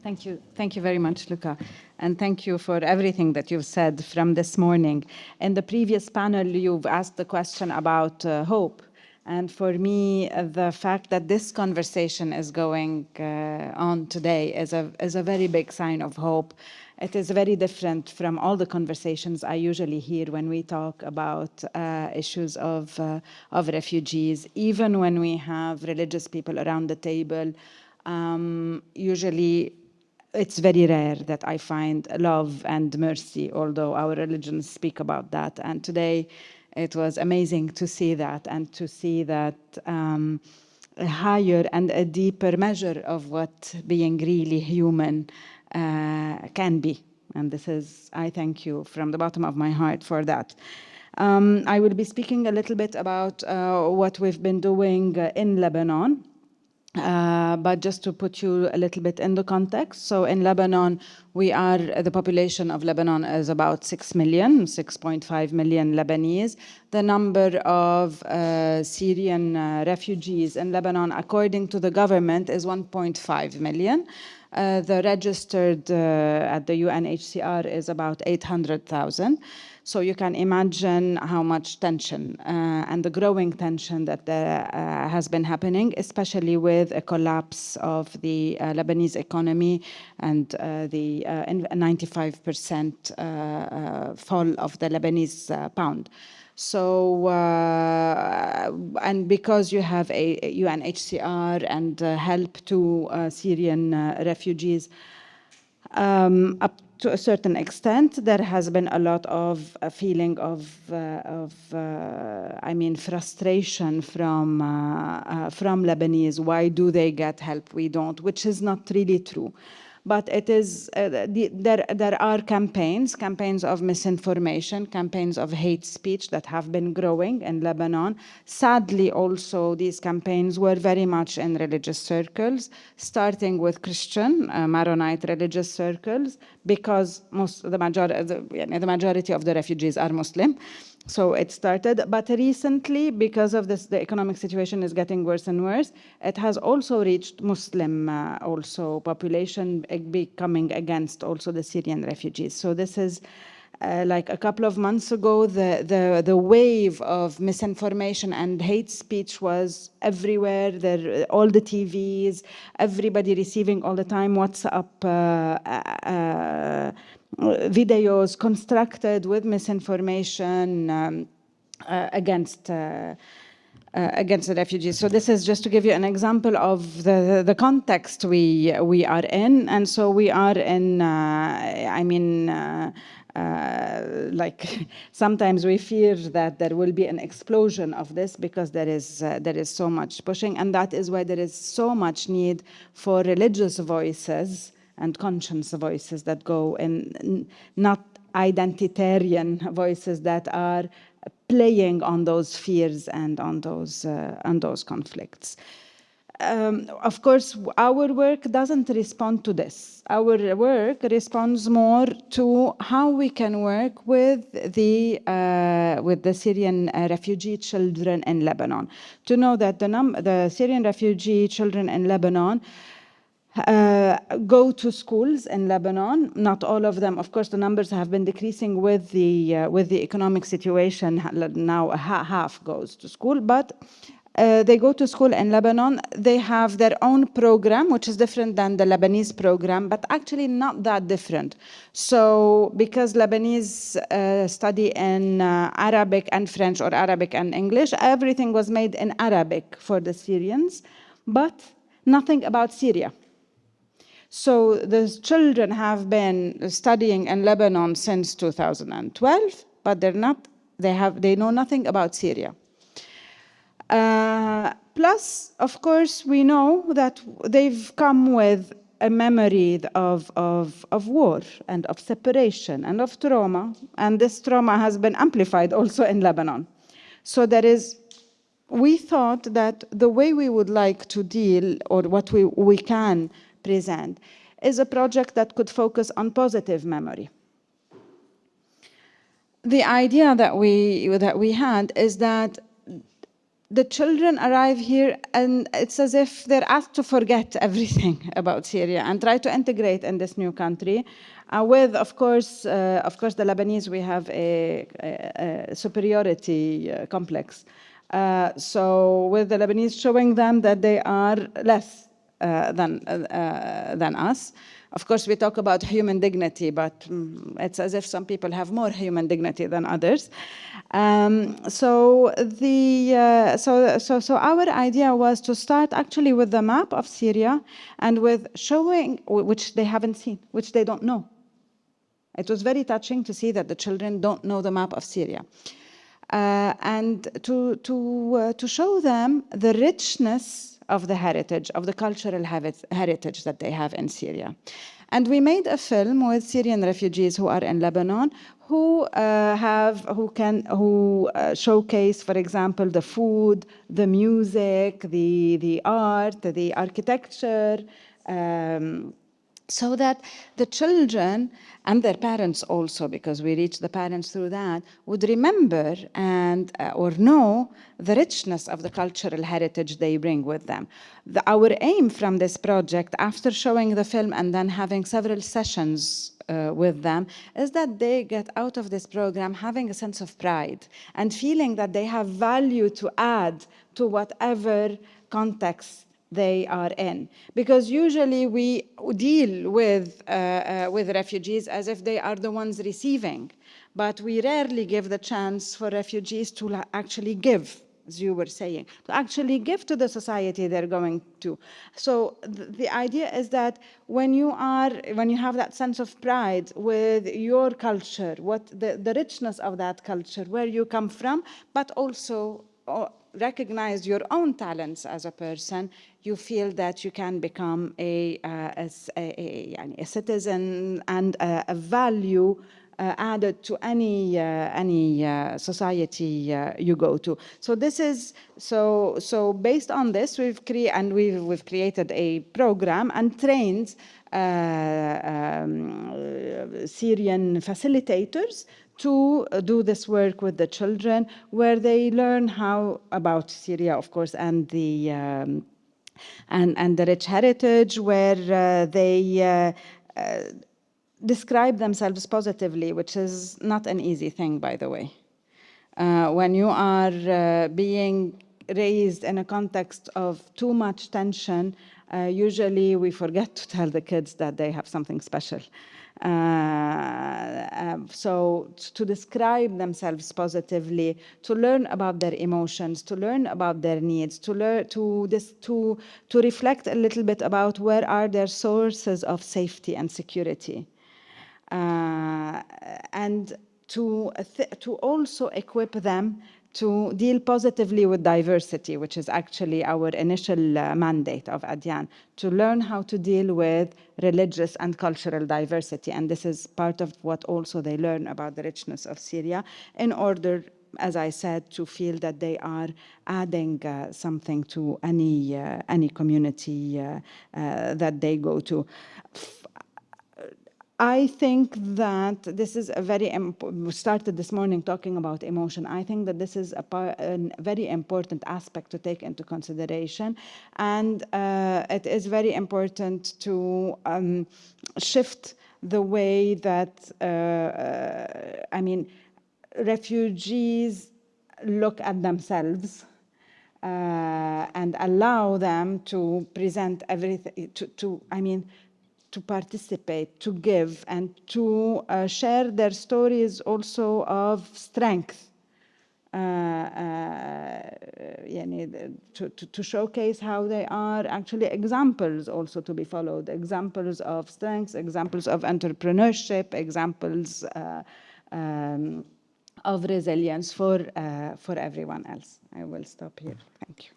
Thank you very much, Luca. And thank you for everything that you've said from this morning. In the previous panel, you've asked the question about hope. And for me, the fact that this conversation is going on today is a very big sign of hope. It is very different from all the conversations I usually hear when we talk about issues of refugees, even when we have religious people around the table. Usually, it's very rare that I find love and mercy, although our religions speak about that. And today, it was amazing to see that and to see that a higher and a deeper measure of what being really human can be. And this is, I thank you from the bottom of my heart for that. I will be speaking a little bit about what we've been doing in Lebanon. But just to put you a little bit in the context, so in Lebanon, the population of Lebanon is about 6 million, 6.5 million Lebanese. The number of Syrian refugees in Lebanon, according to the government, is 1.5 million. The registered at the UNHCR is about 800,000. So you can imagine how much tension and the growing tension that has been happening, especially with a collapse of the Lebanese economy and the 95% fall of the Lebanese pound. So, and because you have a UNHCR and help to Syrian refugees, up to a certain extent, there has been a lot of a feeling of frustration from Lebanese. Why do they get help? We don't, which is not really true. But it is, there are campaigns of misinformation, campaigns of hate speech that have been growing in Lebanon. Sadly, also, these campaigns were very much in religious circles, starting with Christian, Maronite religious circles, because the majority of the refugees are Muslim. So it started, but recently, because of this, the economic situation is getting worse and worse. It has also reached Muslim population becoming against also the Syrian refugees. So this is like a couple of months ago, the wave of misinformation and hate speech was everywhere. All the TVs, everybody receiving all the time WhatsApp videos constructed with misinformation against the refugees. So this is just to give you an example of the context we are in. And so we are in, like sometimes we fear that there will be an explosion of this because there is so much pushing, and that is why there is so much need for religious voices and conscience voices that go in, not identitarian voices that are playing on those fears and on those conflicts. Of course, our work doesn't respond to this. Our work responds more to how we can work with the Syrian refugee children in Lebanon. To know that the Syrian refugee children in Lebanon go to schools in Lebanon. Not all of them. Of course, the numbers have been decreasing with the economic situation. Now half goes to school, but they go to school in Lebanon. They have their own program, which is different than the Lebanese program, but actually not that different. So because Lebanese study in Arabic and French, or Arabic and English, everything was made in Arabic for the Syrians, but nothing about Syria. So the children have been studying in Lebanon since 2012, but they know nothing about Syria. Plus, of course, we know that they've come with a memory of war and of separation and of trauma, and this trauma has been amplified also in Lebanon. So we thought that the way we would like to deal, or what we can present, is a project that could focus on positive memory. The idea that we had is that the children arrive here and it's as if they're asked to forget everything about Syria and try to integrate in this new country. With, of course, the Lebanese, we have a superiority complex. So with the Lebanese showing them that they are less than us. Of course, we talk about human dignity, but it's as if some people have more human dignity than others. So our idea was to start actually with the map of Syria and with showing, which they haven't seen, which they don't know. It was very touching to see that the children don't know the map of Syria. And to show them the richness of the heritage, of the cultural heritage that they have in Syria. And we made a film with Syrian refugees who are in Lebanon, who showcase, for example, the food, the music, the art, the architecture, so that the children and their parents also, because we reach the parents through that, would remember and or know the richness of the cultural heritage they bring with them. Our aim from this project, after showing the film and then having several sessions with them, is that they get out of this program having a sense of pride and feeling that they have value to add to whatever context they are in. Because usually we deal with refugees as if they are the ones receiving, but we rarely give the chance for refugees to actually give, as you were saying, to actually give to the society they're going to. So the idea is that when you have that sense of pride with your culture, what the richness of that culture, where you come from, but also recognize your own talents as a person, you feel that you can become a citizen and a value added to any society you go to. So this is so based on this we've created a program and trained Syrian facilitators to do this work with the children, where they learn how about Syria, of course, and the rich heritage, where they describe themselves positively, which is not an easy thing, by the way. When you are being raised in a context of too much tension, usually we forget to tell the kids that they have something special. So to describe themselves positively, to learn about their emotions, to learn about their needs, to reflect a little bit about where are their sources of safety and security. And to also equip them to deal positively with diversity, which is actually our initial mandate of Adyan, to learn how to deal with religious and cultural diversity. And this is part of what also they learn about the richness of Syria, in order, as I said, to feel that they are adding something to any community that they go to. I think that this is a very we started this morning talking about emotion. I think that this is a very important aspect to take into consideration, and it is very important to shift the way that refugees look at themselves and allow them to present everything to participate, to give, and to share their stories also of strength. To showcase how they are actually examples also to be followed, examples of strengths, examples of entrepreneurship, examples of resilience for everyone else. I will stop here. Thank you.